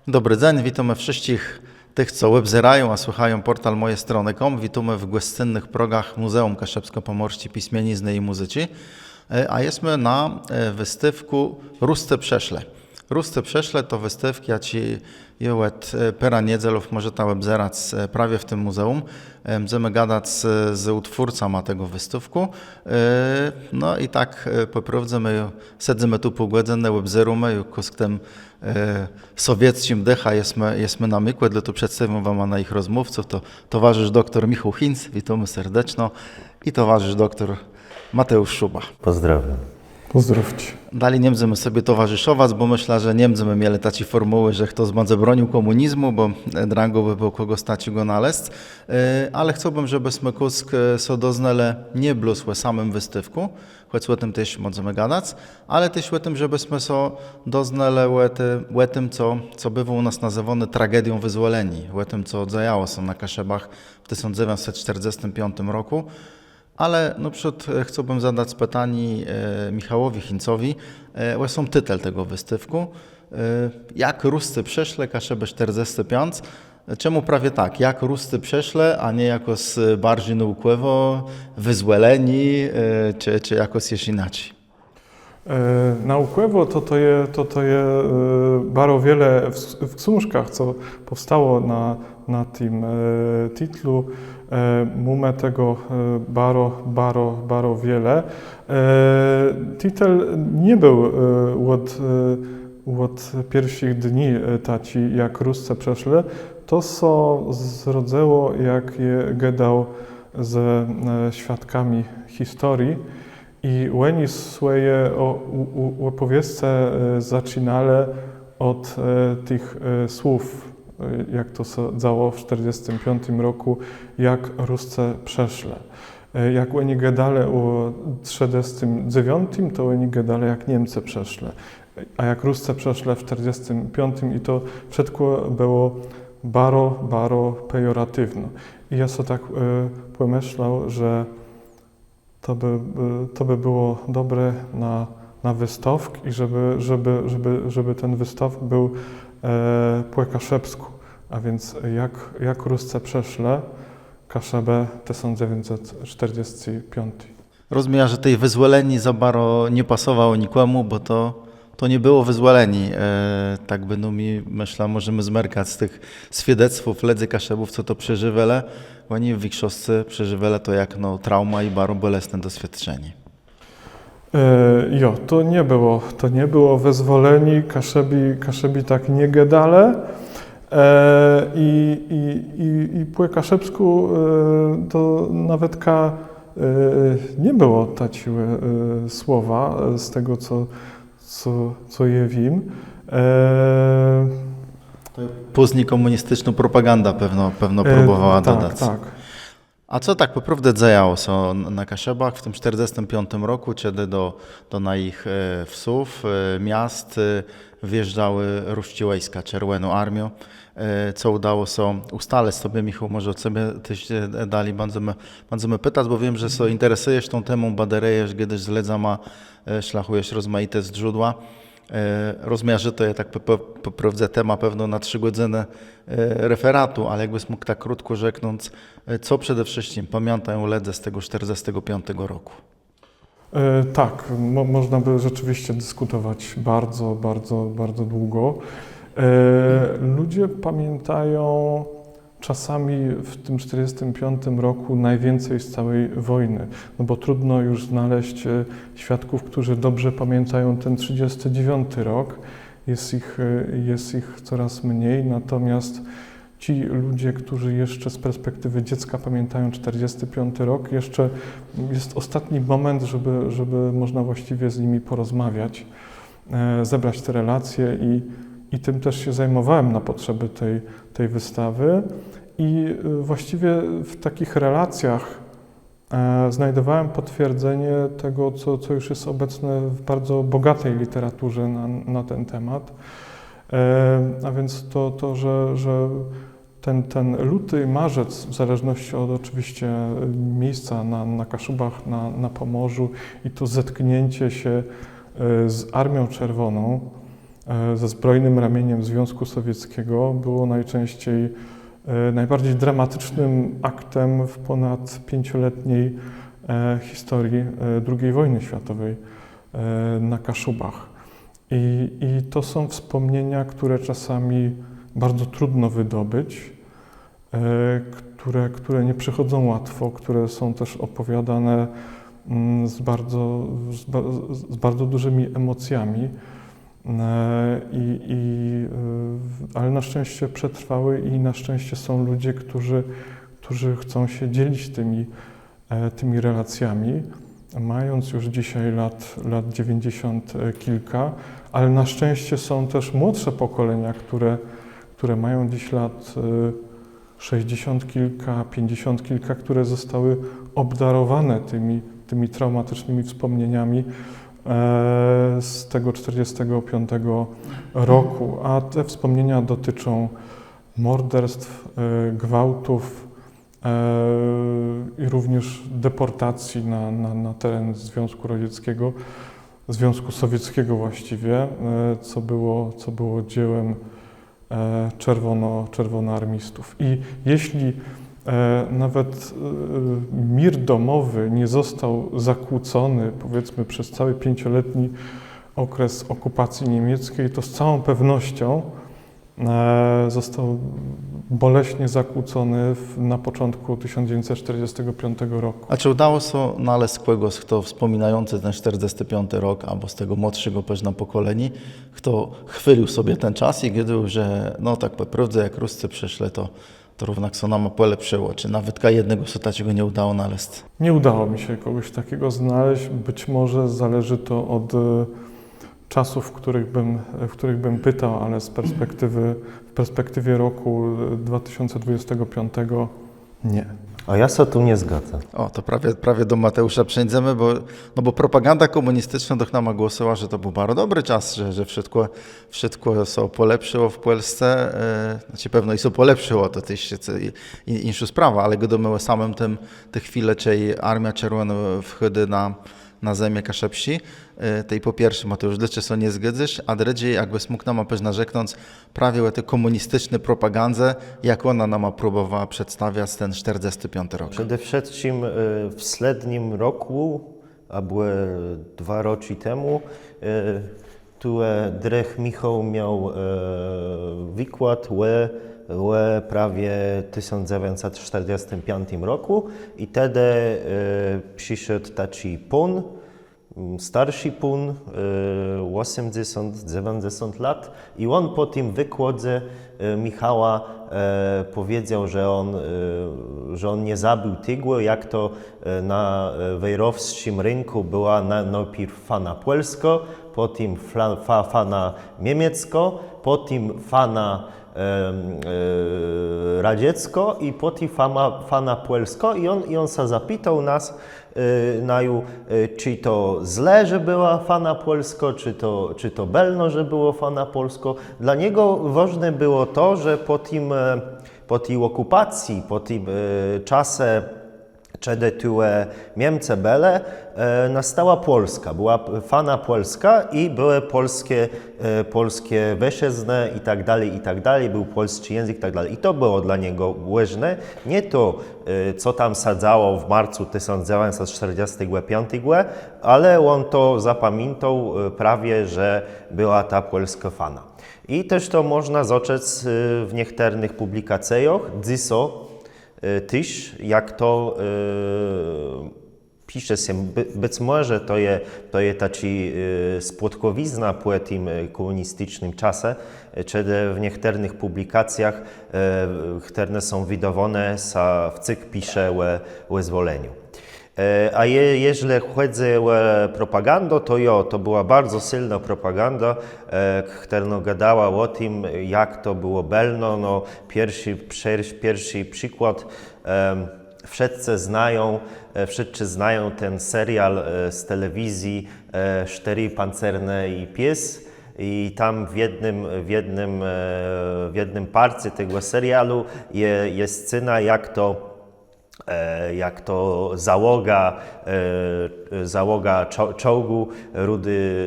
Dobry dzień, witamy wszystkich tych, co webzerają, a słuchają portal mojestrony.com. Witamy w gościnnych progach Muzeum Kaszebsko-Pomorskiej Pismienizny i Muzyki. A jesteśmy na wystawku Ruste Przeszle. Ruste Przeszle to wystawki, ja ci jełet pera niedzielów może ta webzerać prawie w tym muzeum. Będziemy gadać z utwórcami tego wystawku. No i tak poprowadzimy, siedzimy tu pół godziny, webzerujemy, jako z tym sowieckim decha jesteśmy na mykłe, dla to przedstawiam wam na ich rozmówców. To towarzysz doktor Michał Hinz, witamy serdecznie, i towarzysz doktor Mateusz Szuba. Pozdrawiam. Pozdrowcie. Dalej nie będziemy sobie towarzyszować, bo myślę, że nie będziemy mieli takiej formuły, że kto będzie bronił komunizmu, bo drango by było kogo stać go naleźć. Ale chciałbym, żebyśmy kusk so doznali nie blusłe samym wystawku, choć o tym też możemy gadać, ale też o tym, żebyśmy so doznali o tym, co bywa u nas nazywane tragedią wyzwoleni, o tym, co działo się na Kaszebach w 1945 roku. Ale na przykład chciałbym zadać pytanie Michałowi Hincowi, o sam tytuł tego wystawku. Jak Ruscy przeszle Kaszebę 45? Czemu prawie tak? Jak Ruscy przeszle, a nie jakoś bardziej naukowo, wyzwoleni, czy jakoś jeszcze inaczej? Naukowo to je bardzo wiele w książkach, co powstało na tym tytlu. Mamy tego bardzo wiele. Tytuł nie był od pierwszych dni taci, jak Ruscy przeszli. To so zrodzało, jak je gadał ze świadkami historii. I oni swoje opowieści zaczynali od tych słów, jak to się działo w 1945 roku, jak Ruscy przeszli. Jak oni gadali o 1939, to oni gadali, jak Niemcy przeszli. A jak Ruscy przeszli w 1945, i to wszystko było bardzo pejoratywne. I ja sobie tak pomyślał, że to by było dobre na wystawk i żeby ten wystawk był po kaszebsku. A więc jak Ruscy przeszli Kaszebę 1945. Rozumiem, że tej wyzwoleni za bardzo nie pasowało nikomu, bo to nie było wyzwoleni. Tak by mi myślę, możemy zmerkać z tych świadectw ledzy Kaszebów, co to przeżywali. Oni w większości przeżywali to jak trauma i bardzo bolesne doświadczenie. To nie było wyzwoleni, Kaszebi tak nie gadali. I po kaszebsku to nawet nie było takiego słowa z tego, co je wiem. Później komunistyczna propaganda pewno próbowała dodać. Tak. A co tak naprawdę działo się na Kaszebach w tym 1945 roku, kiedy do na ich wsów, miast wjeżdżały ruszcie wojska, Czerwoną Armią? Co udało się ustalać sobie, Michał, może od sobie też dali będziemy pytać, bo wiem, że się interesujesz tą temą, baderejesz, kiedyś z ledzama szlachujesz rozmaite źródła. Rozumiem, że to jest tak poprowadzę temat pewno na 3 godziny referatu, ale jakbyś mógł tak krótko rzeknąć, co przede wszystkim pamiętają ledze z tego 1945 roku? Tak, można by rzeczywiście dyskutować bardzo długo. Ludzie pamiętają czasami w tym 1945 roku najwięcej z całej wojny, no bo trudno już znaleźć świadków, którzy dobrze pamiętają ten 1939 rok. Jest ich coraz mniej, natomiast ci ludzie, którzy jeszcze z perspektywy dziecka pamiętają 1945 rok, jeszcze jest ostatni moment, żeby można właściwie z nimi porozmawiać, zebrać te relacje i tym też się zajmowałem na potrzeby tej wystawy. I właściwie w takich relacjach znajdowałem potwierdzenie tego, co już jest obecne w bardzo bogatej literaturze na ten temat. A więc że ten luty i marzec, w zależności od oczywiście miejsca na Kaszubach, na Pomorzu i to zetknięcie się z Armią Czerwoną, ze zbrojnym ramieniem Związku Sowieckiego było najbardziej dramatycznym aktem w ponad 5-letniej historii II wojny światowej na Kaszubach. I to są wspomnienia, które czasami bardzo trudno wydobyć, które nie przychodzą łatwo, które są też opowiadane z bardzo dużymi emocjami, ale na szczęście przetrwały i na szczęście są ludzie, którzy chcą się dzielić tymi relacjami, mając już dzisiaj lat 90 kilka, ale na szczęście są też młodsze pokolenia, które mają dziś lat 60 kilka, 50 kilka, które zostały obdarowane tymi traumatycznymi wspomnieniami z tego 45 roku, a te wspomnienia dotyczą morderstw, gwałtów i również deportacji na teren Związku Radzieckiego, Związku Sowieckiego właściwie, co było dziełem czerwonoarmistów. I jeśli nawet mir domowy nie został zakłócony, powiedzmy, przez cały 5-letni okres okupacji niemieckiej, to z całą pewnością został boleśnie zakłócony na początku 1945 roku. A czy udało się znaleźć kogoś, kto wspominający ten 45 rok, albo z tego młodszego pewnie pokolenia, kto chwylił sobie ten czas i wiedział, że no tak naprawdę jak Ruscy przyszli, to równak co nam polepszyło, czy nawet jednego się takiego nie udało znaleźć? Nie udało mi się kogoś takiego znaleźć. Być może zależy to od czasów, w których bym pytał, ale w perspektywie roku 2025 nie. A ja się tu nie zgadzam. O, to prawie do Mateusza przejdziemy, bo propaganda komunistyczna do nama głosowała, że to był bardzo dobry czas, że wszystko się polepszyło w Polsce. Znaczy pewno i się polepszyło, to też inna sprawa, ale gdy my samym tym te chwile, czyli Armia Czerwona wchodzi na ziemię Kaszepsi, tej po pierwsze, Mateusz, dlaczego się nie zgodzisz, a drugie, jakbyś mógł nam narzeknąć prawie o tej komunistycznej propagandze, jak ona nam próbowała przedstawiać ten 45 rok. Przede wszystkim w średnim roku, albo 2 roki temu, tu Drech Michał miał wykład o prawie 1945 roku i wtedy przyszedł taki pan, starszy pan, 80-90 lat i on po tym wykładzie Michała powiedział, że on nie zabił tego, jak to na wejrowskim rynku była najpierw fana polsko, potem fana niemiecko, potem fana radziecko i potem fana polsko i on się zapytał nas, czy to źle, że była fana polsko, czy to belno, że było fana polsko. Dla niego ważne było to, że po tej okupacji, po tym czasie, kiedy tu Niemcy byli, nastała Polska. Była fana polska i były polskie weszezne i tak dalej, był polski język i tak dalej. I to było dla niego ważne, nie to, co tam sadzało w marcu 1945, ale on to zapamiętał prawie, że była ta polska fana. I też to można zobaczyć w niektórych publikacjach, dziso, też jak to pisze się, być może to jest taki spłotkowizna po tym komunistycznym czasie, kiedy w niektórych publikacjach, które są wydawane, w cykl pisze o wyzwoleniu. A jeżeli chodzi o propagandę, to była bardzo silna propaganda, która gadała o tym, jak to było belno. No, pierwszy przykład, wszyscy znają ten serial z telewizji Cztery pancerne i pies. I tam w jednym parcie tego serialu jest scena, jak to jak to załoga czołgu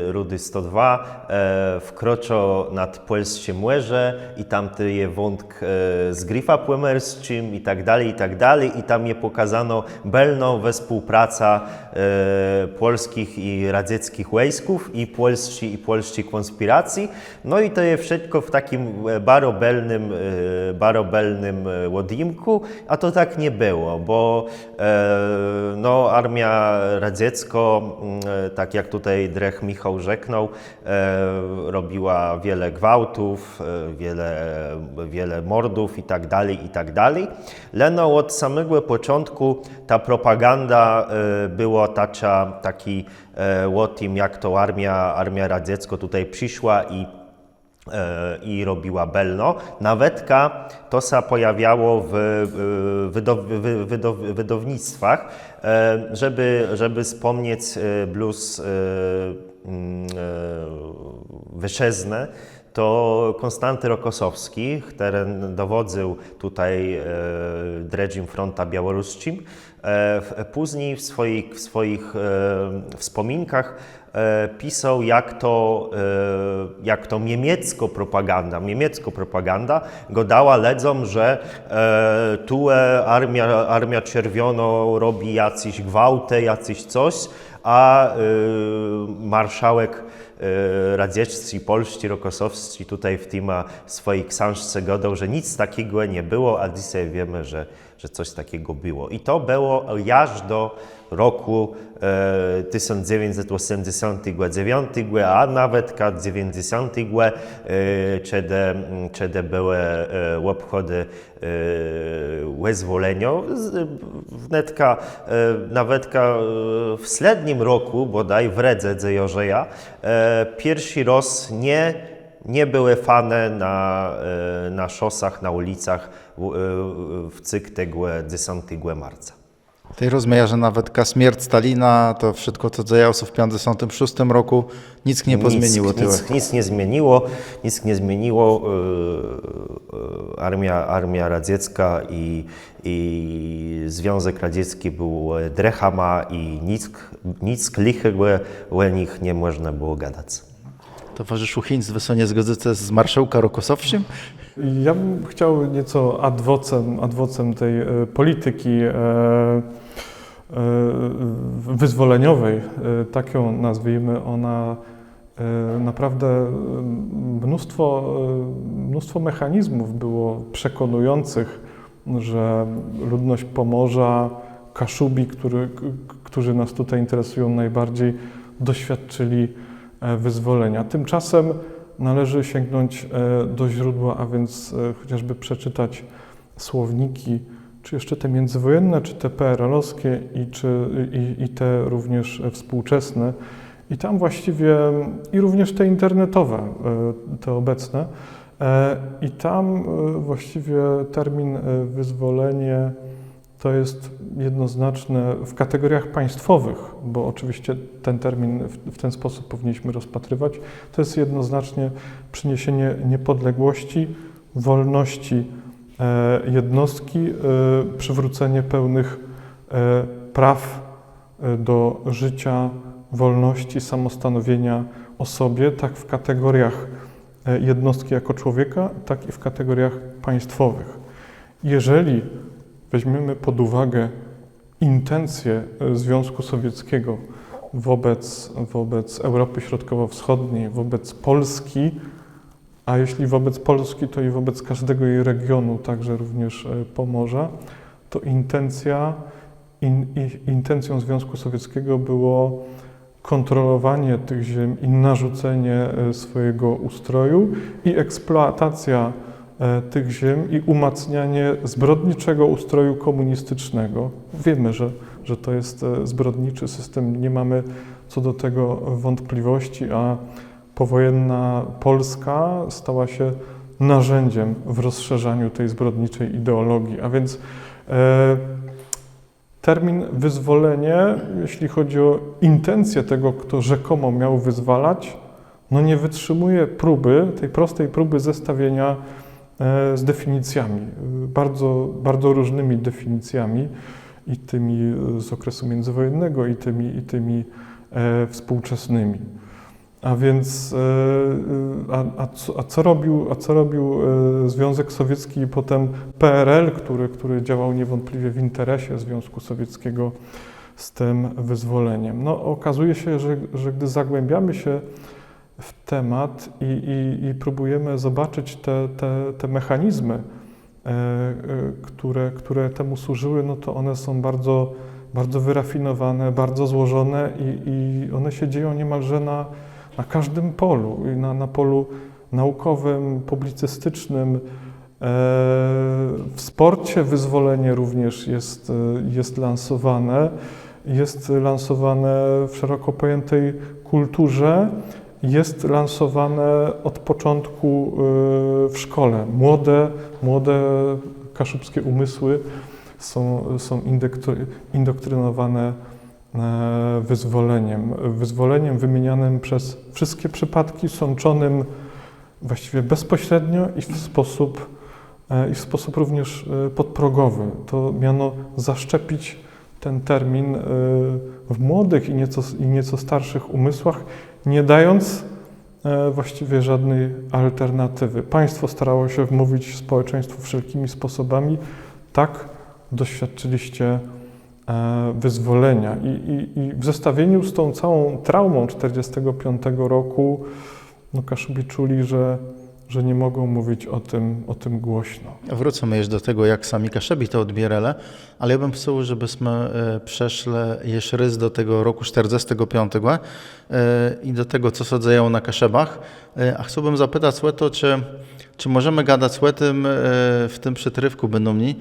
Rudy 102 wkroczo nad polskie młeże i tam je wątk z Gryfa Płemersczym i tak dalej. I tam je pokazano belno we współpraca polskich i radzieckich wojsków i polskiej konspiracji. No i to je wszystko w takim barobelnym łodimku, a to tak nie było, bo no, armia radziecka, tak jak tutaj Drech Michał rzeknął, robiła wiele gwałtów, wiele mordów i tak dalej. Leno od samego początku ta propaganda była taki o tym, jak to armia radziecka tutaj przyszła i robiła belno. Nawetka to się pojawiało w wydawnictwach, żeby wspomnieć blues wyszezne, to Konstanty Rokosowski, który dowodził tutaj Dredzim Fronta Białoruskim, później w swoich wspominkach pisał, jak to niemiecka propaganda go dała ledzom, że tu armia czerwona robi jacyś gwałty, jacyś coś, a marszałek radziecki, polski, Rokosowski tutaj w tym swojej książce gadał, że nic takiego nie było, a dzisiaj wiemy, że coś takiego było. I to było aż do roku 1989, a nawet 90, kiedy były obchody wyzwolenia. Nawet w średnim roku, bodaj w Redze Dzejorzeja, pierwszy raz nie były fane na szosach, na ulicach w cykl tego 10 marca. W tej rozmiarze nawet śmierć Stalina, to wszystko, co działo się w 1956 roku, nic nie pozmieniło. Nic nie zmieniło. Armia radziecka i Związek Radziecki był drechama i nic lichego o nich nie można było gadać. Towarzyszu Hinz, wy nie zgodzicie z marszałka Rokosowskim? Ja bym chciał nieco ad vocem tej polityki wyzwoleniowej, tak ją nazwijmy. Ona naprawdę mnóstwo mechanizmów było przekonujących, że ludność Pomorza, Kaszubi, którzy nas tutaj interesują najbardziej, doświadczyli wyzwolenia. Tymczasem należy sięgnąć do źródła, a więc chociażby przeczytać słowniki, czy jeszcze te międzywojenne, czy te PRL-owskie i te również współczesne. I tam właściwie, i również te internetowe, te obecne, i tam właściwie termin wyzwolenie to jest jednoznaczne w kategoriach państwowych, bo oczywiście ten termin w ten sposób powinniśmy rozpatrywać. To jest jednoznacznie przyniesienie niepodległości, wolności jednostki, przywrócenie pełnych praw do życia, wolności, samostanowienia o sobie, tak w kategoriach jednostki jako człowieka, tak i w kategoriach państwowych. Jeżeli weźmiemy pod uwagę intencje Związku Sowieckiego wobec Europy Środkowo-Wschodniej, wobec Polski, a jeśli wobec Polski, to i wobec każdego jej regionu, także również Pomorza, to intencją Związku Sowieckiego było kontrolowanie tych ziem i narzucenie swojego ustroju i eksploatacja tych ziem i umacnianie zbrodniczego ustroju komunistycznego. Wiemy, że to jest zbrodniczy system, nie mamy co do tego wątpliwości, a powojenna Polska stała się narzędziem w rozszerzaniu tej zbrodniczej ideologii. A więc termin wyzwolenie, jeśli chodzi o intencję tego, kto rzekomo miał wyzwalać, no nie wytrzymuje tej prostej próby zestawienia z definicjami, bardzo różnymi definicjami. i tymi z okresu międzywojennego, i tymi współczesnymi. A więc, co robił Związek Sowiecki i potem PRL, który działał niewątpliwie w interesie Związku Sowieckiego z tym wyzwoleniem? No, okazuje się, że gdy zagłębiamy się w temat i próbujemy zobaczyć te mechanizmy, które temu służyły, no to one są bardzo, bardzo wyrafinowane, bardzo złożone i one się dzieją niemalże na każdym polu, na polu naukowym, publicystycznym. W sporcie wyzwolenie również jest lansowane w szeroko pojętej kulturze, jest lansowane od początku w szkole. Młode kaszubskie umysły są indoktrynowane wyzwoleniem wymienianym przez wszystkie przypadki, sączonym właściwie bezpośrednio i w sposób również podprogowy. To miano zaszczepić ten termin w młodych i nieco starszych umysłach, nie dając właściwie żadnej alternatywy. Państwo starało się wmówić społeczeństwu wszelkimi sposobami, tak doświadczyliście wyzwolenia. I w zestawieniu z tą całą traumą 1945 roku no Kaszubi czuli, że nie mogą mówić o tym głośno. Wrócimy jeszcze do tego, jak sami Kaszubi to odbierali, ale ja bym chciał, żebyśmy przeszli jeszcze raz do tego roku 1945 i do tego, co się dzieje na Kaszebach. A chciałbym zapytać to, czy możemy gadać o tym w tym przytrywku będomni,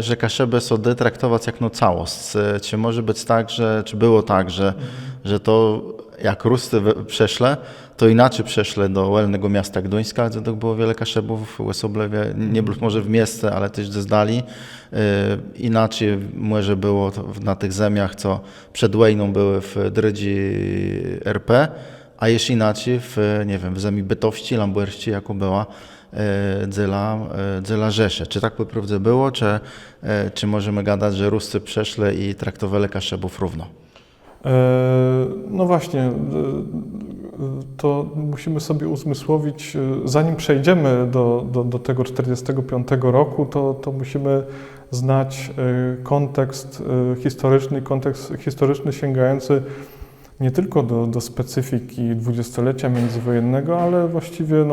że Kaszeby są traktować jak całość? Czy może być tak, czy było tak, że to jak Ruscy przeszle, to inaczej przeszle do wolnego miasta Gdańska, gdzie to było wiele Kaszebów w Łesoblewie, nie może w mieście, ale też ze zdali. Inaczej może było na tych ziemiach, co przed wojną były w drydzi RP, a jeszcze inaczej w ziemi Bytowści, Lamberści, jako była dla Rzeszy. Czy tak naprawdę było, czy możemy gadać, że Ruscy przeszli i traktowali Kaszebów równo? No właśnie, to musimy sobie uzmysłowić, zanim przejdziemy do tego 1945 roku, to musimy znać kontekst historyczny sięgający nie tylko do specyfiki dwudziestolecia międzywojennego, ale właściwie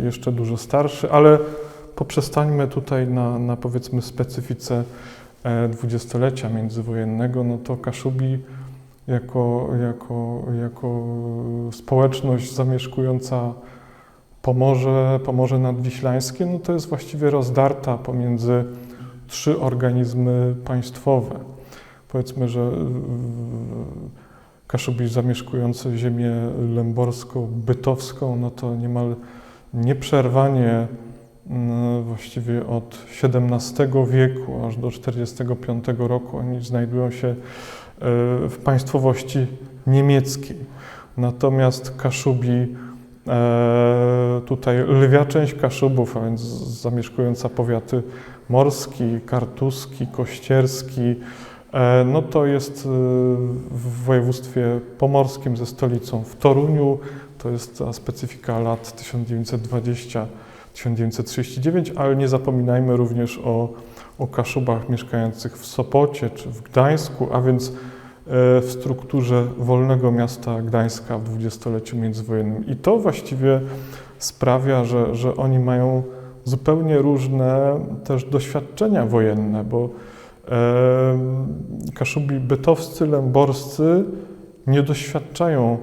jeszcze dużo starszy, ale poprzestańmy tutaj na powiedzmy specyfice dwudziestolecia międzywojennego. No to Kaszubi jako społeczność zamieszkująca Pomorze Nadwiślańskie, no to jest właściwie rozdarta pomiędzy 3 organizmy państwowe. Powiedzmy, że Kaszubi zamieszkujący ziemię lęborską-bytowską, no to niemal nieprzerwanie właściwie od XVII wieku aż do 1945 roku oni znajdują się w państwowości niemieckiej. Natomiast Kaszubi, tutaj lwia część Kaszubów, a więc zamieszkująca powiaty morski, kartuski, kościerski, no to jest w województwie pomorskim ze stolicą w Toruniu. To jest ta specyfika lat 1920-1939, ale nie zapominajmy również o Kaszubach mieszkających w Sopocie czy w Gdańsku, a więc w strukturze wolnego miasta Gdańska w dwudziestoleciu międzywojennym. I to właściwie sprawia, że oni mają zupełnie różne też doświadczenia wojenne, bo Kaszubi bytowscy, lęborscy nie doświadczają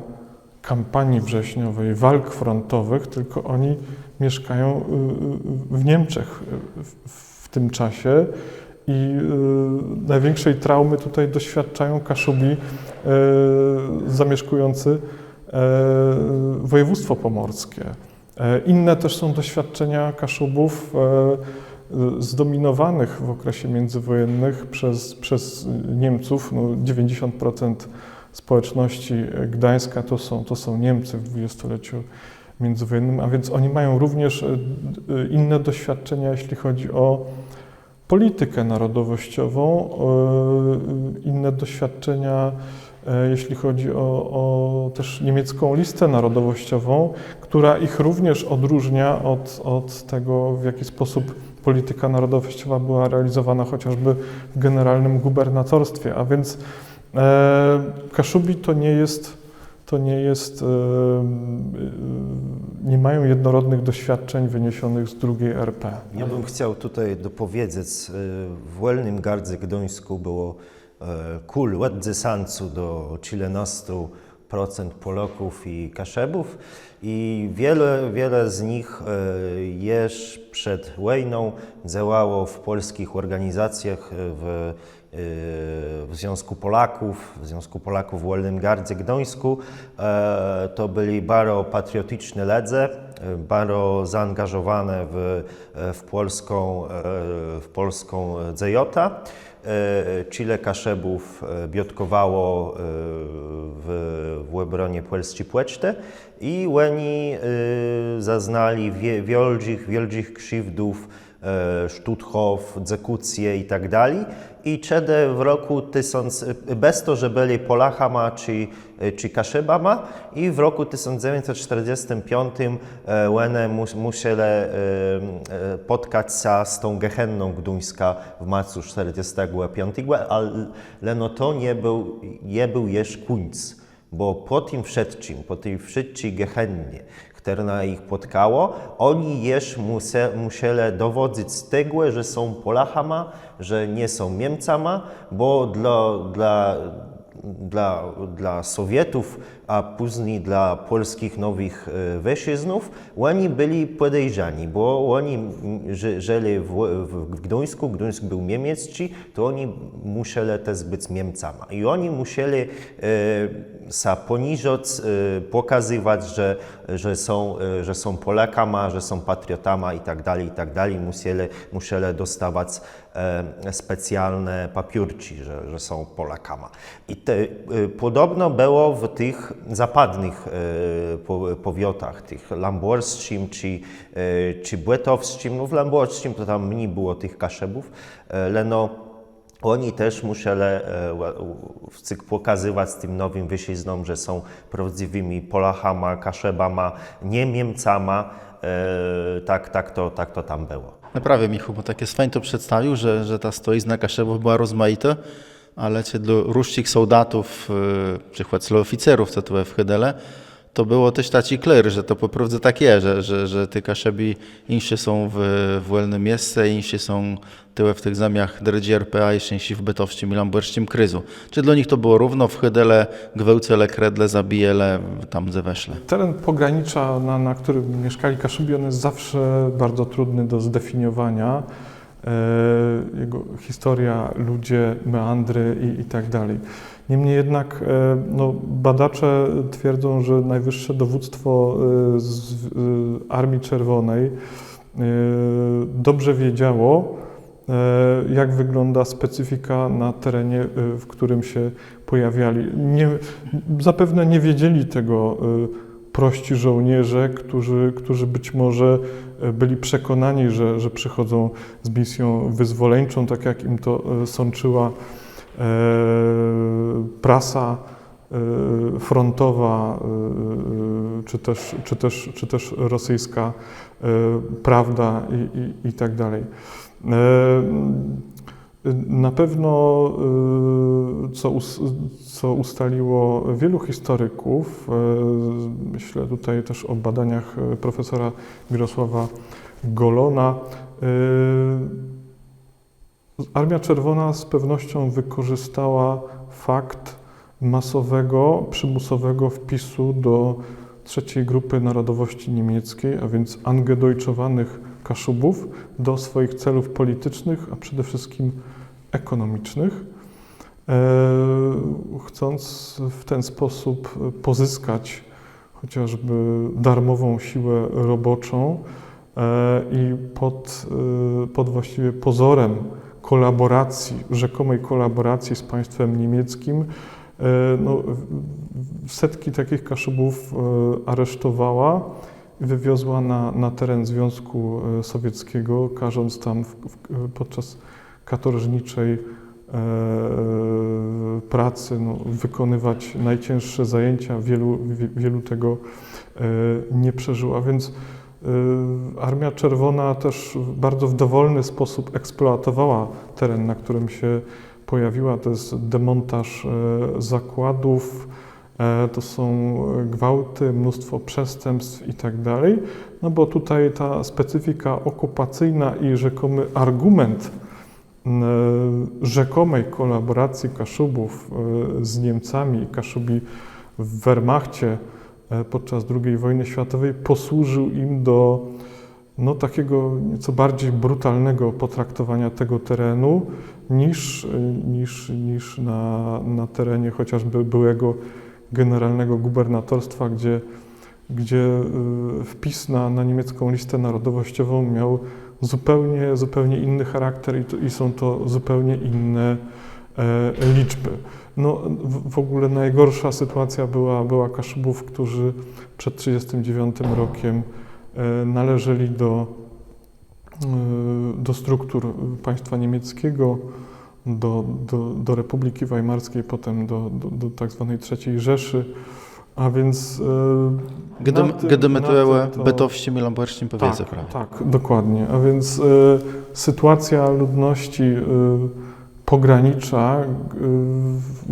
kampanii wrześniowej, walk frontowych, tylko oni mieszkają w Niemczech w tym czasie i największej traumy tutaj doświadczają Kaszubi zamieszkujący województwo pomorskie. Inne też są doświadczenia Kaszubów zdominowanych w okresie międzywojennych przez Niemców. 90% społeczności Gdańska to są Niemcy w dwudziestoleciu międzywojennym, a więc oni mają również inne doświadczenia, jeśli chodzi o politykę narodowościową, inne doświadczenia, jeśli chodzi o też niemiecką listę narodowościową, która ich również odróżnia od tego, w jaki sposób polityka narodowościowa była realizowana chociażby w generalnym gubernatorstwie. A więc Kaszubi nie mają jednorodnych doświadczeń wyniesionych z II RP. Ja bym chciał tutaj dopowiedzieć, w Wolnym Gardzie Gdańsku było łedzy sancu do 13% Polaków i Kaszebów i wiele z nich jeszcze przed wojną działało w polskich organizacjach w Związku Polaków w Wolnym Gardzie Gdańsku. To byli bardzo patriotyczne ledze, bardzo zaangażowane w polską dzejota. Chile Kaszebów biotkowało w obronie Polski Płeczte i oni zaznali wielkich krzywdów, sztutchów, egzekucje i tak dalej. I wtedy w roku bez to, że byli Polachama czy Kaszebama, i w roku 1945 one musieli spotkać się z tą Gehenną Gdańska w marcu 1945, ale no to nie był jeszcze koniec, bo po tym wszystkim, po tej wszystkiej Gehennie, które na ich spotkało, oni jeszcze musieli dowodzić z tego, że są Polachama, że nie są Niemcami, bo dla Sowietów, a później dla polskich nowych węściznów, oni byli podejrzani, bo oni żyli w Gdańsku, Gdańsk był niemiecki, to oni musieli też być Niemcami. I oni musieli się poniżać, pokazywać, że są Polakami, że są patriotami i tak dalej. Musieli dostawać specjalne papierki, że są Polakami. I podobno było w tych zapadnych powiatach, tych lamborskim czy błetowskim. No w lamborskim to tam mniej było tych Kaszebów, ale no oni też musieli pokazywać tym nowym węściznom, że są prawdziwymi Polachami, Kaszebami, nie Niemcami. Tak to tam było. Naprawdę, Michu, bo takie Sven to przedstawił, że ta stoizna Kaszebów była rozmaita, ale dla różnych soldatów, przykład dla oficerów, co tu w Hydele, to było też taki kler, że to po prostu tak jest, że te Kaszebi insi są w wolnym miejscu, insi są tyłe w tych zamiach RPA, insi w Bytowskim i Lamborskim kryzu. Czy dla nich to było równo w Hydele, Gwełcele, Kredle, Zabijele, tam ze Weszle? Teren pogranicza, na którym mieszkali Kaszubi, on jest zawsze bardzo trudny do zdefiniowania. Jego historia, ludzie, meandry i tak dalej. Niemniej jednak badacze twierdzą, że najwyższe dowództwo z Armii Czerwonej dobrze wiedziało, jak wygląda specyfika na terenie, w którym się pojawiali. Zapewne nie wiedzieli tego prości żołnierze, którzy być może byli przekonani, że przychodzą z misją wyzwoleńczą, tak jak im to sączyła prasa frontowa, czy też rosyjska prawda i tak dalej. Na pewno, co ustaliło wielu historyków, myślę tutaj też o badaniach profesora Mirosława Golona, Armia Czerwona z pewnością wykorzystała fakt masowego, przymusowego wpisu do trzeciej grupy narodowości niemieckiej, a więc angedojczowanych Kaszubów, do swoich celów politycznych, a przede wszystkim ekonomicznych, chcąc w ten sposób pozyskać chociażby darmową siłę roboczą i pod właściwie pozorem kolaboracji, rzekomej kolaboracji z państwem niemieckim, setki takich Kaszubów aresztowała i wywiozła na teren Związku Sowieckiego, każąc tam podczas katorżniczej pracy wykonywać najcięższe zajęcia. Wielu tego nie przeżyło, a więc Armia Czerwona też bardzo w dowolny sposób eksploatowała teren, na którym się pojawiła. To jest demontaż zakładów, to są gwałty, mnóstwo przestępstw i tak dalej. No bo tutaj ta specyfika okupacyjna i rzekomy argument rzekomej kolaboracji Kaszubów z Niemcami i Kaszubi w Wehrmachcie podczas II wojny światowej posłużył im do takiego nieco bardziej brutalnego potraktowania tego terenu niż na terenie chociażby byłego generalnego gubernatorstwa, gdzie wpis na niemiecką listę narodowościową miał zupełnie inny charakter i są to zupełnie inne liczby. No, w ogóle najgorsza sytuacja była Kaszubów, którzy przed 1939 rokiem należeli do struktur państwa niemieckiego, do Republiki Weimarskiej, potem do tak zwanej III Rzeszy, a więc Gdy my bytowściem i lamborściem powiedzę, prawda? Tak, dokładnie. A więc sytuacja ludności pogranicza,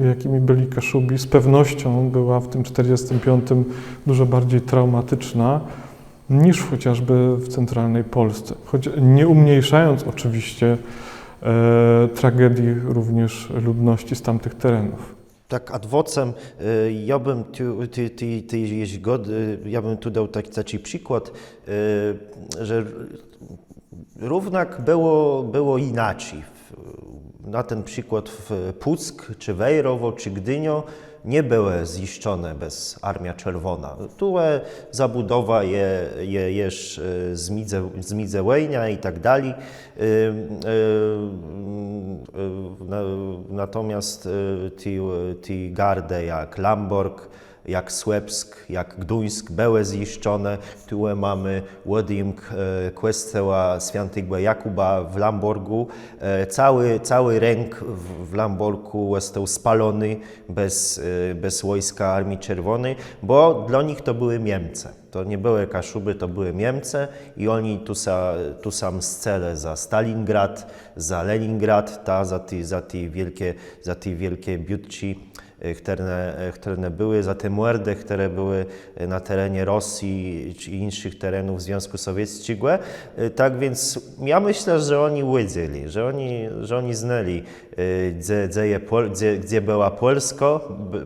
jakimi byli Kaszubi, z pewnością była w tym 1945 dużo bardziej traumatyczna niż chociażby w centralnej Polsce. Choć nie umniejszając oczywiście tragedii również ludności z tamtych terenów. Tak ad vocem, ja bym tu dał taki przykład, że równak było inaczej. Na ten przykład w Puck, czy Wejrowo, czy Gdynio nie były zniszczone bez Armia Czerwona. Tu zabudowa jest z Midzewejnia i tak dalej. Natomiast te gardy jak Lamborg, jak Słupsk, jak Gdańsk były zniszczone. Tu mamy wedding kościoła Świętego Jakuba w Lamborgu. Cały ręk w Lamborgu został spalony bez wojska Armii Czerwonej, bo dla nich to były Niemcy. To nie były Kaszuby, to były Niemcy i oni tu sam cele za Stalingrad, za Leningrad, za te wielkie biutci, które były, za te mordy, które były na terenie Rosji czy innych terenów Związku Sowieckiego. Tak więc ja myślę, że oni wiedzieli, że oni znali, gdzie była Polska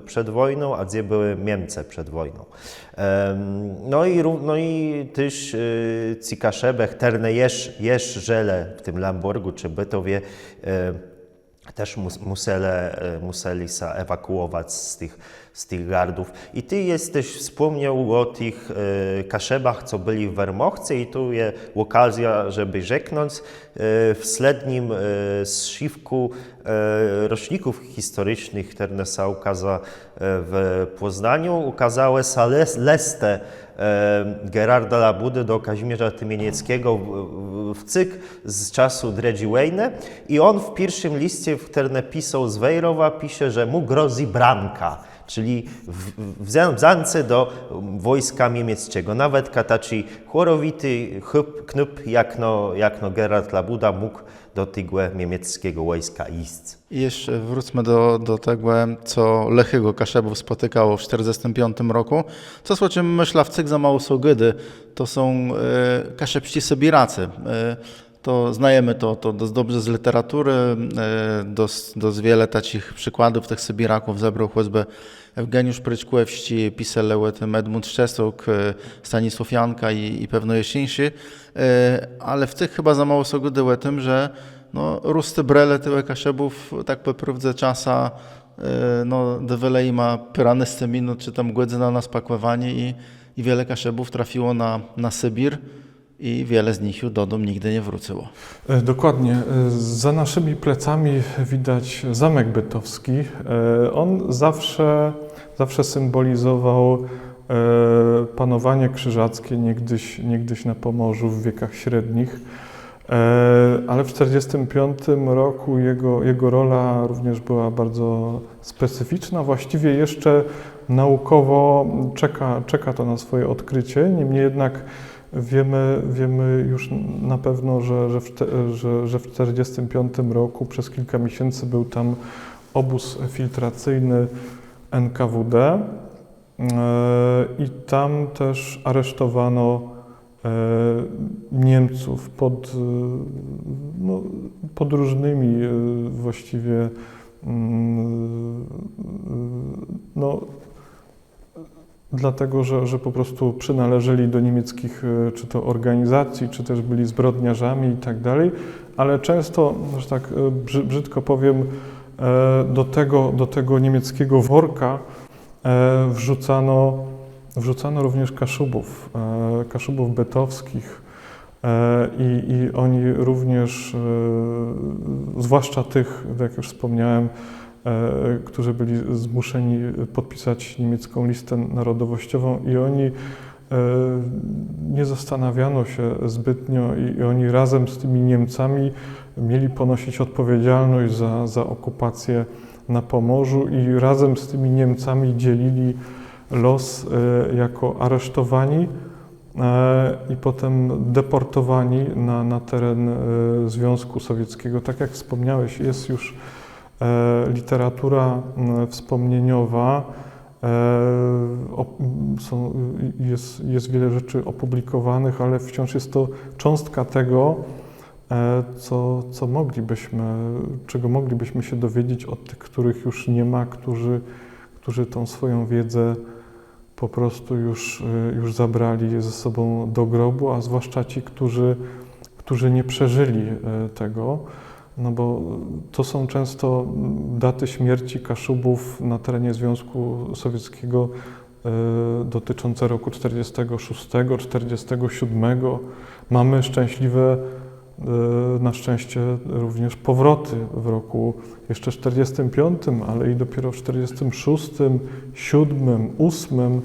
przed wojną, a gdzie były Niemcy przed wojną. No i też ci Kaszeby, które jeszcze żyli w tym Lamborgu czy Bytowie, też musieli się ewakuować z tych gardów. I ty jesteś wspomniał o tych Kaszebach, co byli w Wehrmachcie i tu jest okazja, żeby rzeknąć. W ślednim zszywku roczników historycznych, które się ukazały w Poznaniu, ukazały się listy Gerarda Labudy do Kazimierza Tymienieckiego w cykl z czasu III wojny i on w pierwszym liście, w którym pisał z Wejrowa, pisze, że mu grozi bramka, czyli w zance do wojska niemieckiego. Nawet taki chorowity knup, jak Gerard Labuda mógł do tego niemieckiego wojska iść. I jeszcze wróćmy do tego, co Lechygo Kaszebów spotykało w 1945 roku. Co o czym myślę w cykl za mało Sogydy, to są kaszebści Sybiracy. To znajemy to dość dobrze z literatury, dość wiele takich przykładów tych Sybiraków zebrał choćby Ewgeniusz Pryczkłewści, pisał o tym Edmund Szczesuk, Stanisław Janka i pewno jeszcze inni. Ale w tych chyba za mało Sogody o tym, że rusty brele tyłe Kaszebów tak po prawdzie czasa dewele ima pyrane z teminu, czy tam głędzy na spakłowanie i wiele Kaszebów trafiło na Sybir i wiele z nich już do domu nigdy nie wróciło. Dokładnie. Za naszymi plecami widać zamek bytowski. On zawsze symbolizował panowanie krzyżackie niegdyś na Pomorzu w wiekach średnich. Ale w 1945 roku jego rola również była bardzo specyficzna. Właściwie jeszcze naukowo czeka to na swoje odkrycie. Niemniej jednak wiemy już na pewno, że w 1945 roku przez kilka miesięcy był tam obóz filtracyjny NKWD i tam też aresztowano Niemców pod różnymi właściwie dlatego, że po prostu przynależeli do niemieckich czy to organizacji, czy też byli zbrodniarzami i tak dalej, ale często, że tak brzydko powiem, do tego niemieckiego worka wrzucano również Kaszubów betowskich i oni również, zwłaszcza tych, jak już wspomniałem, którzy byli zmuszeni podpisać niemiecką listę narodowościową i oni nie zastanawiano się zbytnio i oni razem z tymi Niemcami mieli ponosić odpowiedzialność za okupację na Pomorzu i razem z tymi Niemcami dzielili los jako aresztowani i potem deportowani na teren Związku Sowieckiego. Tak jak wspomniałeś, jest już literatura wspomnieniowa, jest wiele rzeczy opublikowanych, ale wciąż jest to cząstka tego, czego moglibyśmy się dowiedzieć od tych, których już nie ma, którzy tą swoją wiedzę po prostu już zabrali ze sobą do grobu, a zwłaszcza ci, którzy nie przeżyli tego, no bo to są często daty śmierci Kaszubów na terenie Związku Sowieckiego dotyczące roku 46, 47. Mamy szczęśliwe, na szczęście również powroty w roku jeszcze 45, ale i dopiero w 46, 7, 8.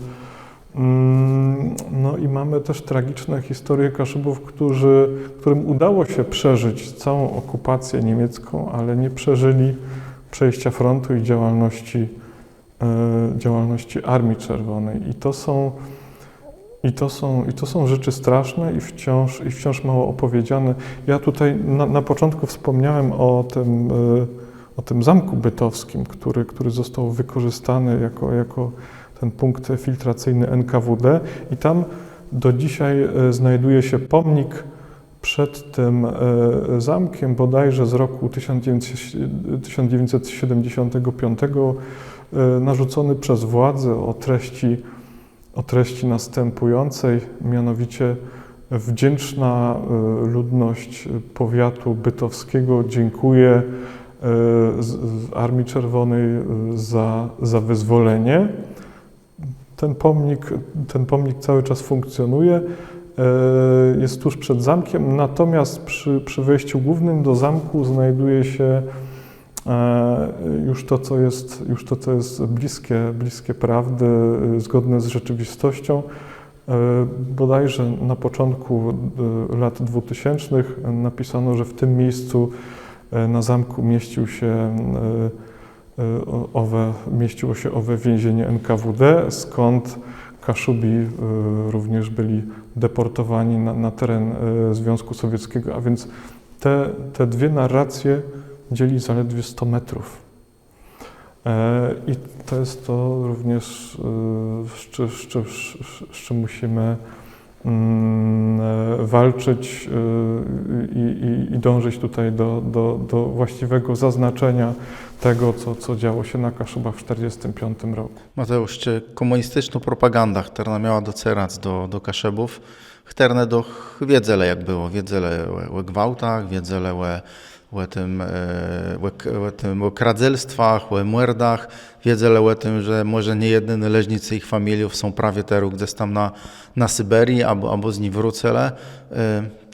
No i mamy też tragiczne historie Kaszubów, którym udało się przeżyć całą okupację niemiecką, ale nie przeżyli przejścia frontu i działalności Armii Czerwonej. I to są rzeczy straszne i wciąż mało opowiedziane. Ja tutaj na początku wspomniałem o tym zamku bytowskim, który został wykorzystany jako ten punkt filtracyjny NKWD i tam do dzisiaj znajduje się pomnik przed tym zamkiem, bodajże z roku 1975, narzucony przez władzę o treści następującej, mianowicie wdzięczna ludność powiatu bytowskiego dziękuję Armii Czerwonej za wyzwolenie. Ten pomnik cały czas funkcjonuje, jest tuż przed zamkiem, natomiast przy wejściu głównym do zamku znajduje się już to, co jest bliskie prawdy, zgodne z rzeczywistością. Bodajże na początku lat 2000 napisano, że w tym miejscu na zamku mieściło się owe więzienie NKWD, skąd Kaszubi również byli deportowani na teren Związku Sowieckiego, a więc te dwie narracje dzieli zaledwie 100 metrów. I to jest to również, z czym musimy walczyć i dążyć tutaj do właściwego zaznaczenia tego, co działo się na Kaszubach w 1945 roku. Mateusz, czy komunistyczna propaganda, która miała docierać do Kaszubów, chterne do wiedzy, jak było, wiedzy o gwałtach, wiedzy o kradzieństwach, o mordach, wiedzy o tym, że może nie jedyne leżnicy ich familiów są prawie teraz gdzieś tam na Syberii albo z nich wrócele.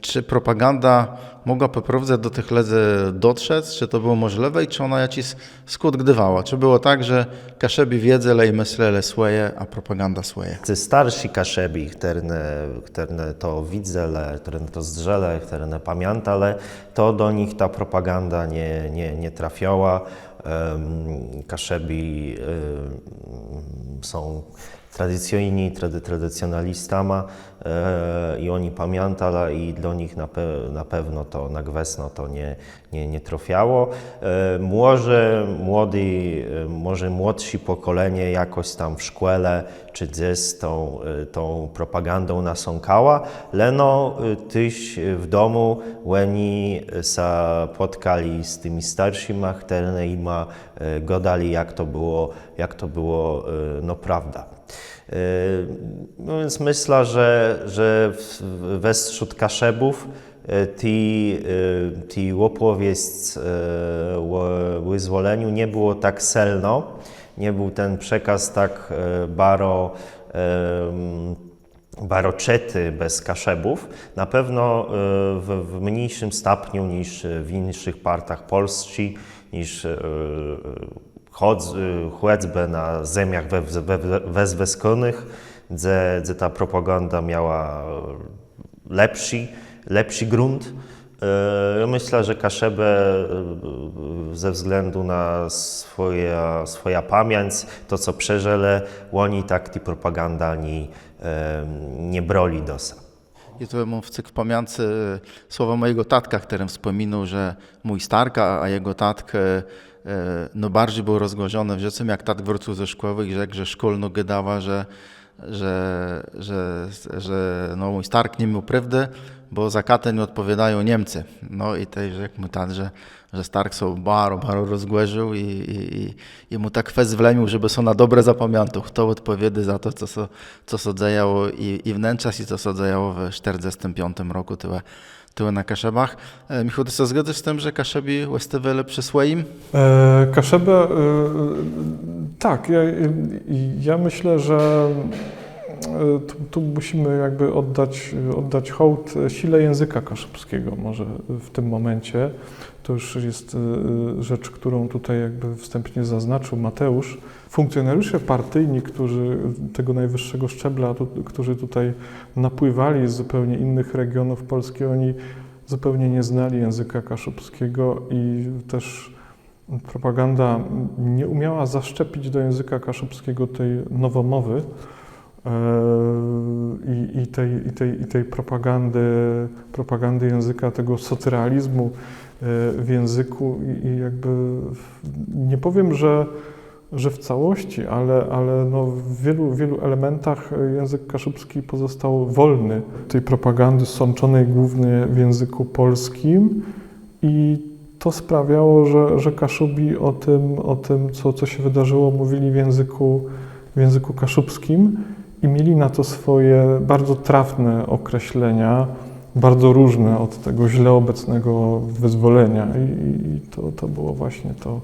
Czy propaganda mogła po prawdzie do tych ludzi dotrzeć? Czy to było możliwe i czy ona jakiś skut gdywała? Czy było tak, że Kaszebi wiedzą i myśleli swoje, a propaganda swoje? Ci starsi Kaszebi, które to widzeli, które to zdrzeli, które pamiętali, to do nich ta propaganda nie trafiała. Kaszebi są tradycjonalistami i oni pamiętali i dla nich na pewno to na gwesno to nie trafiało. Może młodsi pokolenie jakoś tam w szkole czy gdzieś tą propagandą nasąkała, leno tyś w domu oni się spotkali z tymi starszymi, które im gadali jak to było no prawda. No więc myślę, że wśród Kaszebów ti opowieść o wyzwoleniu nie było tak silno, nie był ten przekaz tak baroczety bez Kaszebów, na pewno w mniejszym stopniu niż w innych partach Polski, niż choćby na ziemiach wezweskonych, gdzie ta propaganda miała lepszy grunt. Ja myślę, że Kaszebę ze względu na swoja pamięć, to co przeżyli, oni tak tej propaganda nie brali dosa. I tu mam w pamięci słowa mojego tatka, którym wspominał, że mój starka, a jego tatk no bardziej był rozgłożony w życiu, jak tat wrócił ze szkoły i rzekł, że szkolno gadała, że no mój stark nie miał prawdy, bo za katę nie odpowiadają Niemcy. No i też rzekł mu tat, że stark się bardzo rozgłężył i mu tak wezwlemił, żeby są na dobre zapamiętał, kto odpowiada za to, co się działo i wnętrzach i co się działo w 1945 roku, tyle na Kaszebach. Michał, ty się zgadzasz z tym, że Kaszebi właściwie lepszy swoim? Kaszebę, tak. Ja myślę, że tu musimy jakby oddać hołd sile języka kaszubskiego może w tym momencie. To już jest rzecz, którą tutaj jakby wstępnie zaznaczył Mateusz. Funkcjonariusze partyjni, którzy tego najwyższego szczebla, którzy tutaj napływali z zupełnie innych regionów Polski, oni zupełnie nie znali języka kaszubskiego i też propaganda nie umiała zaszczepić do języka kaszubskiego tej nowomowy i tej propagandy języka, tego socrealizmu w języku i jakby nie powiem, że w całości, ale no w wielu elementach język kaszubski pozostał wolny. Tej propagandy sączonej głównie w języku polskim i to sprawiało, że Kaszubi o tym co się wydarzyło, mówili w języku kaszubskim i mieli na to swoje bardzo trafne określenia, bardzo różne od tego źle obecnego wyzwolenia i to było właśnie to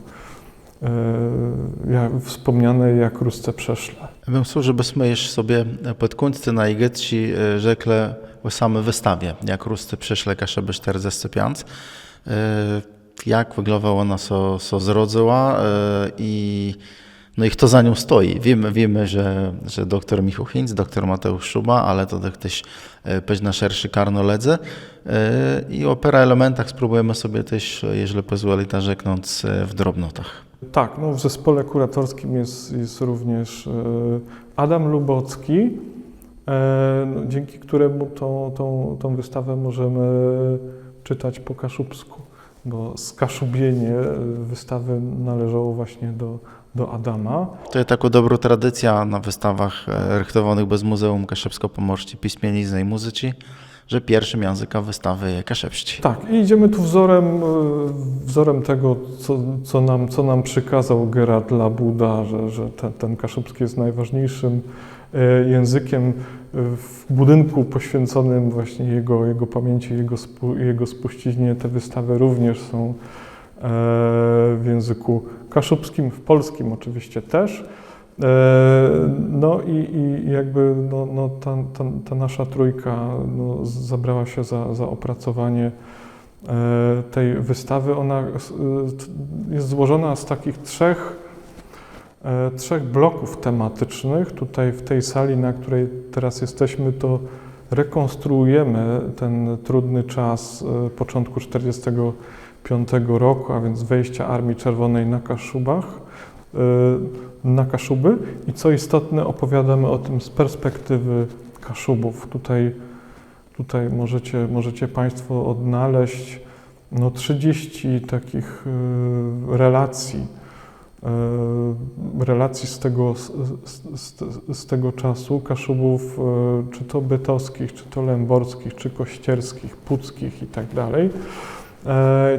wspomniane jak Rusce przeszle. Ja bym chciał, żebyśmy jeszcze sobie pod końcem na Igetci rzekli o samej wystawie, jak Rusce przeszle Kaszeby 45. Jak wyglądała ona się zrodziła i kto za nią stoi. Wiemy, że dr Michał Hinz, dr Mateusz Szuba, ale to też na szerszy karnoledze. I o parę elementach spróbujemy sobie też, jeżeli pozwoli, rzeknąć w drobnotach. Tak, no w zespole kuratorskim jest również Adam Lubocki, dzięki któremu tą wystawę możemy czytać po kaszubsku, bo skaszubienie wystawy należało właśnie do Adama. To jest taka dobra tradycja na wystawach rychtowanych bez Muzeum Kaszebsko-Pomorskiej Piśmienizny i Muzyki, że pierwszym językiem wystawy jest kaszebści. Tak, i idziemy tu wzorem tego, co nam przykazał Gerard Labuda, że ten kaszubski jest najważniejszym językiem w budynku poświęconym właśnie jego pamięci, jego spuściźnie. Te wystawy również są w języku kaszubskim, w polskim oczywiście też. No i jakby ta nasza trójka zabrała się za opracowanie tej wystawy. Ona jest złożona z takich trzech bloków tematycznych. Tutaj w tej sali, na której teraz jesteśmy, to rekonstruujemy ten trudny czas początku 1945 roku, a więc wejścia Armii Czerwonej na Kaszuby i co istotne opowiadamy o tym z perspektywy Kaszubów. Tutaj możecie Państwo odnaleźć 30 takich relacji z tego czasu Kaszubów, czy to bytowskich, czy to lęborskich, czy kościerskich, puckich i tak dalej.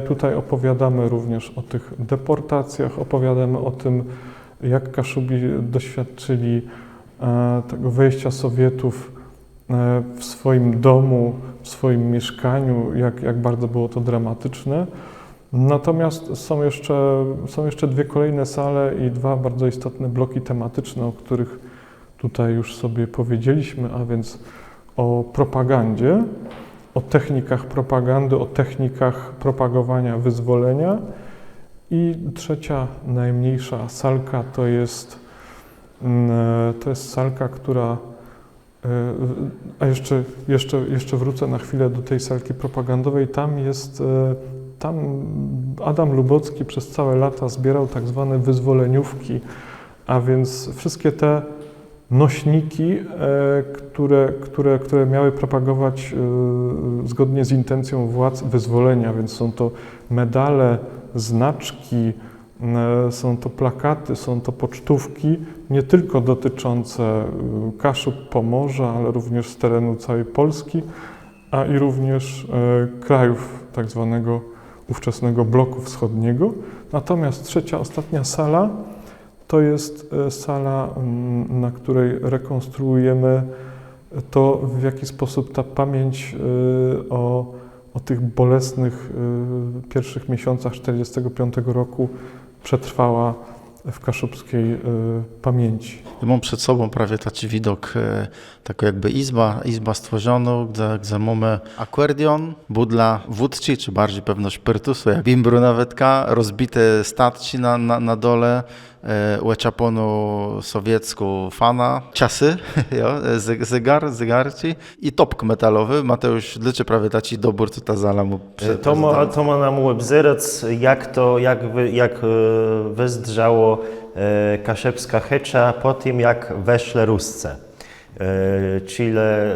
Tutaj opowiadamy również o tych deportacjach, opowiadamy o tym, jak Kaszubi doświadczyli tego wejścia Sowietów w swoim domu, w swoim mieszkaniu, jak bardzo było to dramatyczne. Natomiast są jeszcze dwie kolejne sale i dwa bardzo istotne bloki tematyczne, o których tutaj już sobie powiedzieliśmy, a więc o propagandzie, o technikach propagandy, o technikach propagowania wyzwolenia. I trzecia, najmniejsza salka to jest salka, która... A jeszcze wrócę na chwilę do tej salki propagandowej. Tam Adam Lubocki przez całe lata zbierał tak zwane wyzwoleniówki, a więc wszystkie te nośniki, które miały propagować zgodnie z intencją władz wyzwolenia, więc są to medale, znaczki, są to plakaty, są to pocztówki, nie tylko dotyczące Kaszub, Pomorza, ale również z terenu całej Polski, a i również krajów tak zwanego ówczesnego bloku wschodniego. Natomiast trzecia, ostatnia sala to jest sala, na której rekonstruujemy to, w jaki sposób ta pamięć o tych bolesnych pierwszych miesiącach 1945 roku przetrwała w kaszubskiej pamięci. Ja mam przed sobą prawie taki widok, taką jakby izba stworzona, gdzie mamy akwerdion, budla wódczy, czy bardziej pewno szpyrtusu, jak bimbru nawetka, rozbite statki na dole, łeczaponu sowiecku fana, czasy, zegarci i topk metalowy. Mateusz, dlaczego prawie taki dobór, co ta zala mu to ma nam łebzerec, jak wyzdrzało kaszebska hecza po tym, jak weszle Rusce. Chile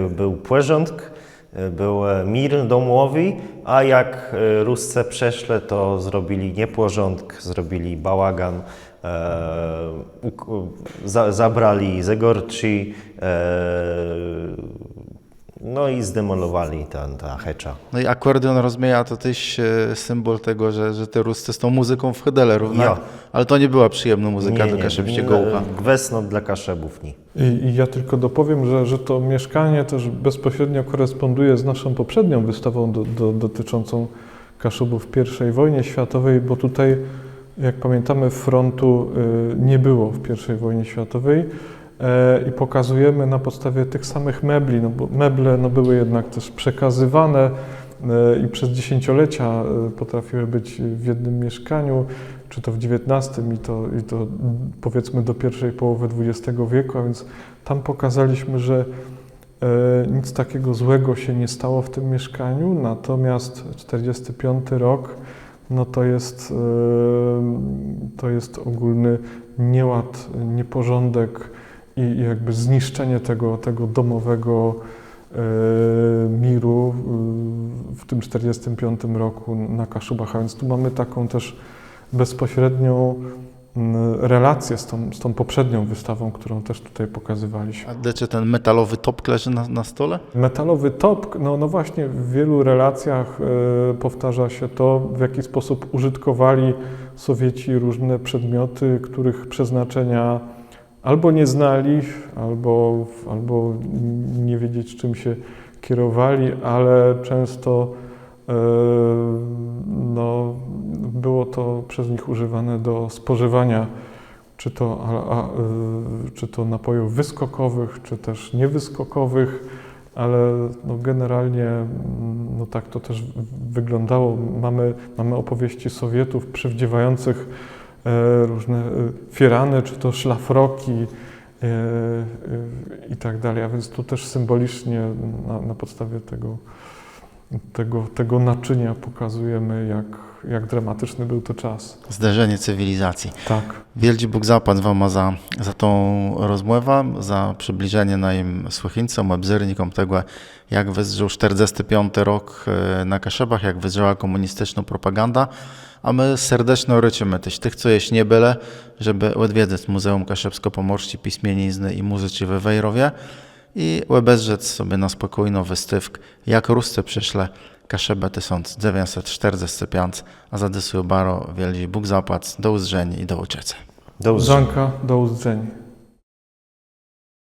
był porządek, był mir domowy, a jak Rusce przeszle, to zrobili nieporządek, zrobili bałagan, zabrali zegorczy, no i zdemolowali ta hecza. No i akwerdion rozumieja to też symbol tego, że te Ruscy z tą muzyką w chydele równo, Ja. ale to nie była przyjemna muzyka do kaszebskiego ucha. Gwesno dla kaszebów nie. I ja tylko dopowiem, że to mieszkanie też bezpośrednio koresponduje z naszą poprzednią wystawą dotyczącą Kaszubów w I wojnie światowej, bo tutaj, jak pamiętamy, frontu nie było w I wojnie światowej i pokazujemy na podstawie tych samych mebli, no bo meble były jednak też przekazywane i przez dziesięciolecia potrafiły być w jednym mieszkaniu, czy to w XIX i to powiedzmy do pierwszej połowy XX wieku, a więc tam pokazaliśmy, że nic takiego złego się nie stało w tym mieszkaniu, natomiast 1945 rok, no to jest ogólny nieład, nieporządek i jakby zniszczenie tego domowego miru w tym 1945 roku na Kaszubach, a więc tu mamy taką też bezpośrednią relację z tą poprzednią wystawą, którą też tutaj pokazywaliśmy. A dlaczego ten metalowy topk leży na stole? Metalowy topk, no właśnie w wielu relacjach powtarza się to, w jaki sposób użytkowali Sowieci różne przedmioty, których przeznaczenia albo nie znali, albo nie wiedzieć, czym się kierowali, ale często było to przez nich używane do spożywania czy to napojów wyskokowych, czy też niewyskokowych, ale no generalnie no tak to też wyglądało. Mamy opowieści Sowietów przywdziewających różne firany, czy to szlafroki i tak dalej, a więc tu też symbolicznie na podstawie tego naczynia pokazujemy, jak dramatyczny był to czas. Zderzenie cywilizacji. Tak. Wielki Bóg zapłać Wam za tą rozmowę, za przybliżenie nam słuchańcom, obzornikom tego, jak wyzżył 45 rok na Kaszebach, jak wyzżyła komunistyczna propaganda, a my serdecznie ryczymy tych, co jeść nie byle, żeby odwiedzić Muzeum Kaszebsko-Pomorskiej Pismienizny i Muzyki we Wejrowie i obejrzeć sobie na spokojną wystawkę, jak Ruscy przyszli Kaszebę 1945, a zadysują baro Wielki Bóg zapłać, do uzdrzenia i do ucieczki. Do usłyszenia. Żanka, do uzdrzenia.